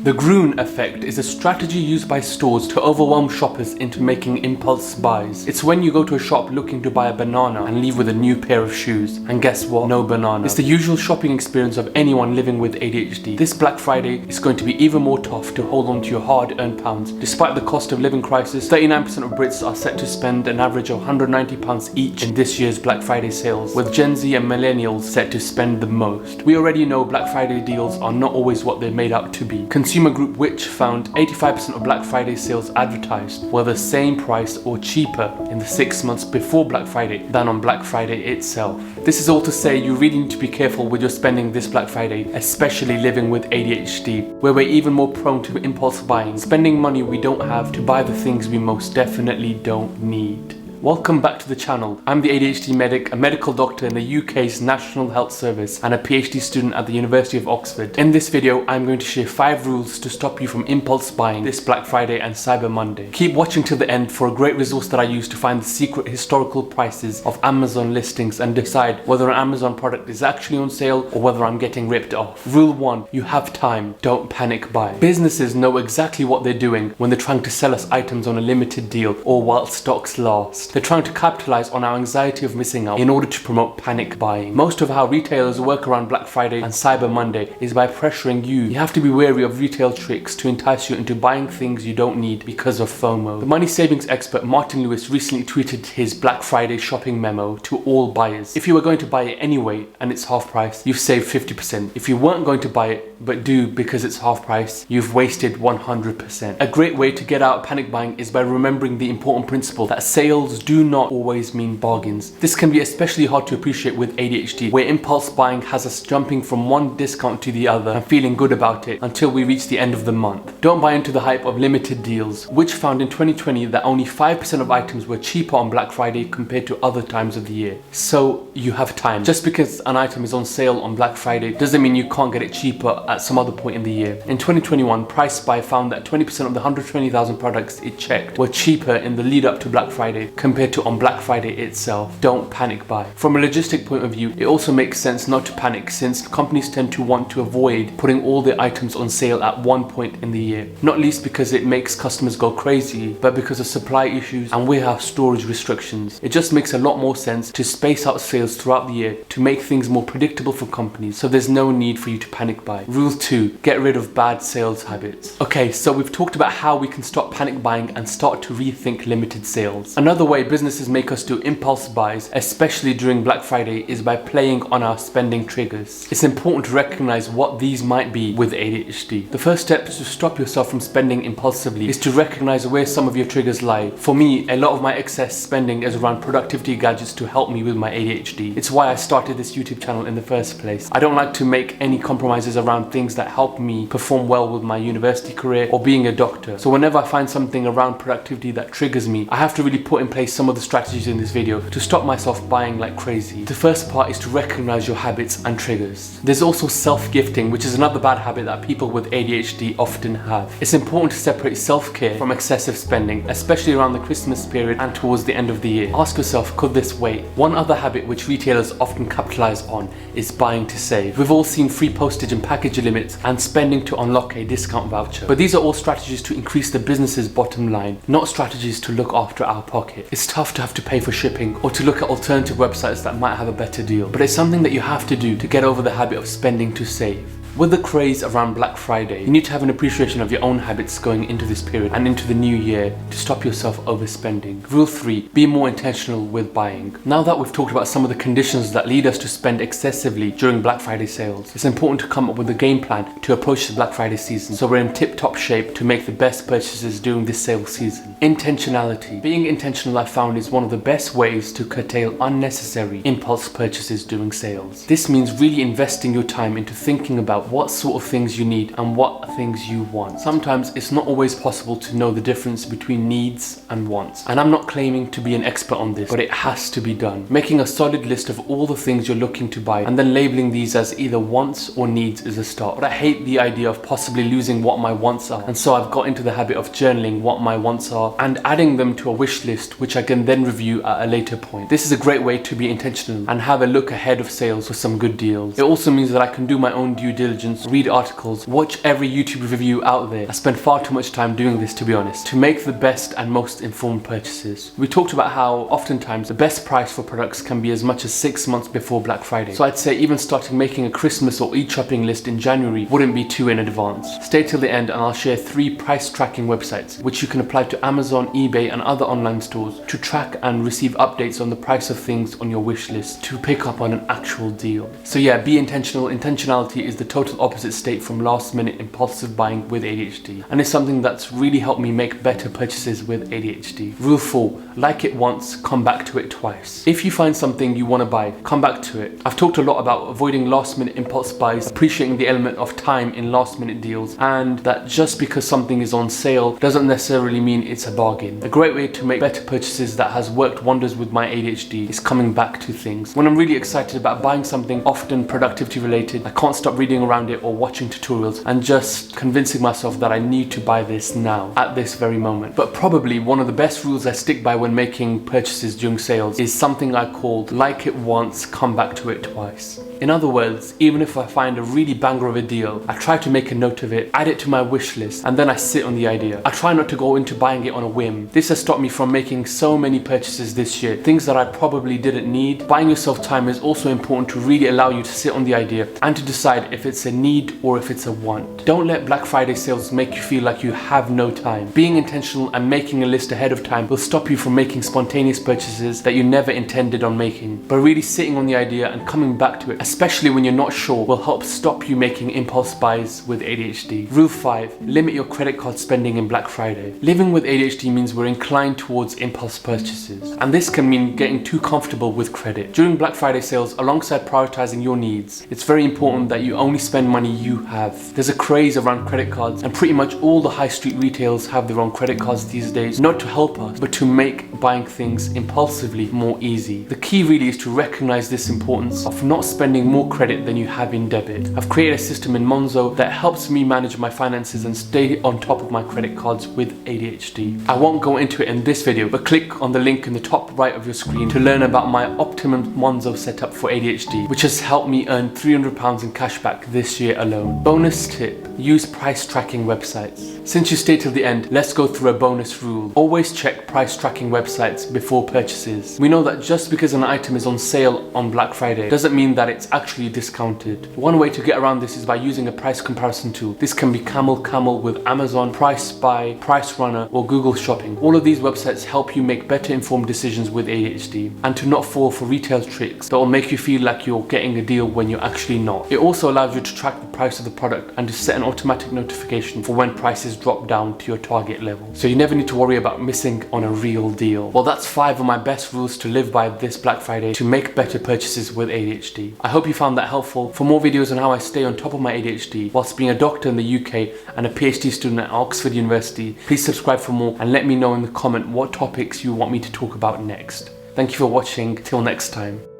The Groon effect is a strategy used by stores to overwhelm shoppers into making impulse buys. It's when you go to a shop looking to buy a banana and leave with a new pair of shoes. And guess what? No banana. It's the usual shopping experience of anyone living with ADHD. This Black Friday is going to be even more tough to hold on to your hard-earned pounds. Despite the cost of living crisis, 39% of Brits are set to spend an average of £190 each in this year's Black Friday sales, with Gen Z and millennials set to spend the most. We already know Black Friday deals are not always what they're made out to be. Consumer group Which found 85% of Black Friday sales advertised were the same price or cheaper in the 6 months before Black Friday than on Black Friday itself. This is all to say you really need to be careful with your spending this Black Friday, especially living with ADHD, where we're even more prone to impulse buying, spending money we don't have to buy the things we most definitely don't need. Welcome back to the channel. I'm the ADHD medic, a medical doctor in the UK's National Health Service and a PhD student at the University of Oxford. In this video, I'm going to share 5 rules to stop you from impulse buying this Black Friday and Cyber Monday. Keep watching till the end for a great resource that I use to find the secret historical prices of Amazon listings and decide whether an Amazon product is actually on sale or whether I'm getting ripped off. Rule 1. You have time. Don't panic buy. Businesses know exactly what they're doing when they're trying to sell us items on a limited deal or while stocks last. They're trying to capitalize on our anxiety of missing out in order to promote panic buying. Most of how retailers work around Black Friday and Cyber Monday is by pressuring you. You have to be wary of retail tricks to entice you into buying things you don't need because of FOMO. The money savings expert Martin Lewis recently tweeted his Black Friday shopping memo to all buyers. If you were going to buy it anyway and it's half price, you've saved 50%. If you weren't going to buy it but do because it's half price, you've wasted 100%. A great way to get out of panic buying is by remembering the important principle that sales do not always mean bargains. This can be especially hard to appreciate with ADHD, where impulse buying has us jumping from one discount to the other and feeling good about it until we reach the end of the month. Don't buy into the hype of limited deals, which found in 2020 that only 5% of items were cheaper on Black Friday compared to other times of the year. So you have time. Just because an item is on sale on Black Friday doesn't mean you can't get it cheaper at some other point in the year. In 2021, PriceSpy found that 20% of the 120,000 products it checked were cheaper in the lead up to Black Friday compared to on Black Friday itself. Don't panic buy. From a logistic point of view, it also makes sense not to panic since companies tend to want to avoid putting all their items on sale at one point in the year. Not least because it makes customers go crazy, but because of supply issues and warehouse storage restrictions. It just makes a lot more sense to space out sales throughout the year to make things more predictable for companies, so there's no need for you to panic buy. Rule 2. Get rid of bad sales habits. Okay, so we've talked about how we can stop panic buying and start to rethink limited sales. Another way businesses make us do impulse buys, especially during Black Friday, is by playing on our spending triggers. It's important to recognize what these might be with ADHD. The first step to stop yourself from spending impulsively is to recognize where some of your triggers lie. For me, a lot of my excess spending is around productivity gadgets to help me with my ADHD. It's why I started this YouTube channel in the first place. I don't like to make any compromises around things that help me perform well with my university career or being a doctor. So whenever I find something around productivity that triggers me, I have to really put in place some of the strategies in this video to stop myself buying like crazy. The first part is to recognize your habits and triggers. There's also self-gifting, which is another bad habit that people with ADHD often have. It's important to separate self-care from excessive spending, especially around the Christmas period and towards the end of the year. Ask yourself, could this wait? One other habit which retailers often capitalize on is buying to save. We've all seen free postage and package limits and spending to unlock a discount voucher. But these are all strategies to increase the business's bottom line, not strategies to look after our pocket. It's tough to have to pay for shipping or to look at alternative websites that might have a better deal, but it's something that you have to do to get over the habit of spending to save. With the craze around Black Friday, you need to have an appreciation of your own habits going into this period and into the new year to stop yourself overspending. Rule 3. Be more intentional with buying. Now that we've talked about some of the conditions that lead us to spend excessively during Black Friday sales, it's important to come up with a game plan to approach the Black Friday season so we're in tip-top shape to make the best purchases during this sale season. Intentionality. Being intentional, I've found, is one of the best ways to curtail unnecessary impulse purchases during sales. This means really investing your time into thinking about what sort of things you need and what things you want. Sometimes it's not always possible to know the difference between needs and wants. And I'm not claiming to be an expert on this, but it has to be done. Making a solid list of all the things you're looking to buy and then labeling these as either wants or needs is a start. But I hate the idea of possibly losing what my wants are. And so I've got into the habit of journaling what my wants are and adding them to a wish list, which I can then review at a later point. This is a great way to be intentional and have a look ahead of sales for some good deals. It also means that I can do my own due diligence diligence, read articles, watch every YouTube review out there. I spend far too much time doing this, to be honest, to make the best and most informed purchases. We talked about how oftentimes the best price for products can be as much as 6 months before Black Friday. So I'd say even starting making a Christmas or e-shopping list in January wouldn't be too in advance. Stay till the end and I'll share 3 price tracking websites which you can apply to Amazon, eBay and other online stores to track and receive updates on the price of things on your wish list to pick up on an actual deal. So yeah, be intentional. Intentionality is the total opposite state from last minute impulsive buying with ADHD, and it's something that's really helped me make better purchases with ADHD. Rule 4, like it once, come back to it twice. If you find something you want to buy, come back to it. I've talked a lot about avoiding last minute impulse buys, appreciating the element of time in last minute deals, and that just because something is on sale doesn't necessarily mean it's a bargain. A great way to make better purchases that has worked wonders with my ADHD is coming back to things. When I'm really excited about buying something, often productivity related, I can't stop reading around it or watching tutorials and just convincing myself that I need to buy this now, at this very moment. But probably one of the best rules I stick by when making purchases during sales is something I called like it once, come back to it twice. In other words, even if I find a really banger of a deal, I try to make a note of it, add it to my wish list, and then I sit on the idea. I try not to go into buying it on a whim. This has stopped me from making so many purchases this year, things that I probably didn't need. Buying yourself time is also important to really allow you to sit on the idea and to decide if it's a need or if it's a want. Don't let Black Friday sales make you feel like you have no time. Being intentional and making a list ahead of time will stop you from making spontaneous purchases that you never intended on making. But really sitting on the idea and coming back to it, especially when you're not sure, will help stop you making impulse buys with ADHD. Rule 5, limit your credit card spending in Black Friday. Living with ADHD means we're inclined towards impulse purchases, and this can mean getting too comfortable with credit. During Black Friday sales, alongside prioritizing your needs, it's very important that you only spend money you have. There's a craze around credit cards, and pretty much all the high street retailers have their own credit cards these days, not to help us, but to make buying things impulsively more easy. The key really is to recognize this importance of not spending more credit than you have in debit. I've created a system in Monzo that helps me manage my finances and stay on top of my credit cards with ADHD. I won't go into it in this video, but click on the link in the top right of your screen to learn about my optimum Monzo setup for ADHD, which has helped me earn £300 in cashback this year alone. Bonus tip, use price tracking websites. Since you stay till the end, let's go through a bonus rule. Always check price tracking websites before purchases. We know that just because an item is on sale on Black Friday doesn't mean that it's actually discounted. One way to get around this is by using a price comparison tool. This can be CamelCamel with Amazon, PriceSpy, PriceRunner or GoogleShopping. All of these websites help you make better informed decisions with ADHD and to not fall for retail tricks that will make you feel like you're getting a deal when you're actually not. It also allows you to track the price of the product and to set an automatic notification for when prices drop down to your target level, so you never need to worry about missing on a real deal. Well, that's 5 of my best rules to live by this Black Friday to make better purchases with ADHD. I hope you found that helpful. For more videos on how I stay on top of my ADHD whilst being a doctor in the UK and a PhD student at Oxford University, please subscribe for more and let me know in the comment what topics you want me to talk about next. Thank you for watching. Till next time.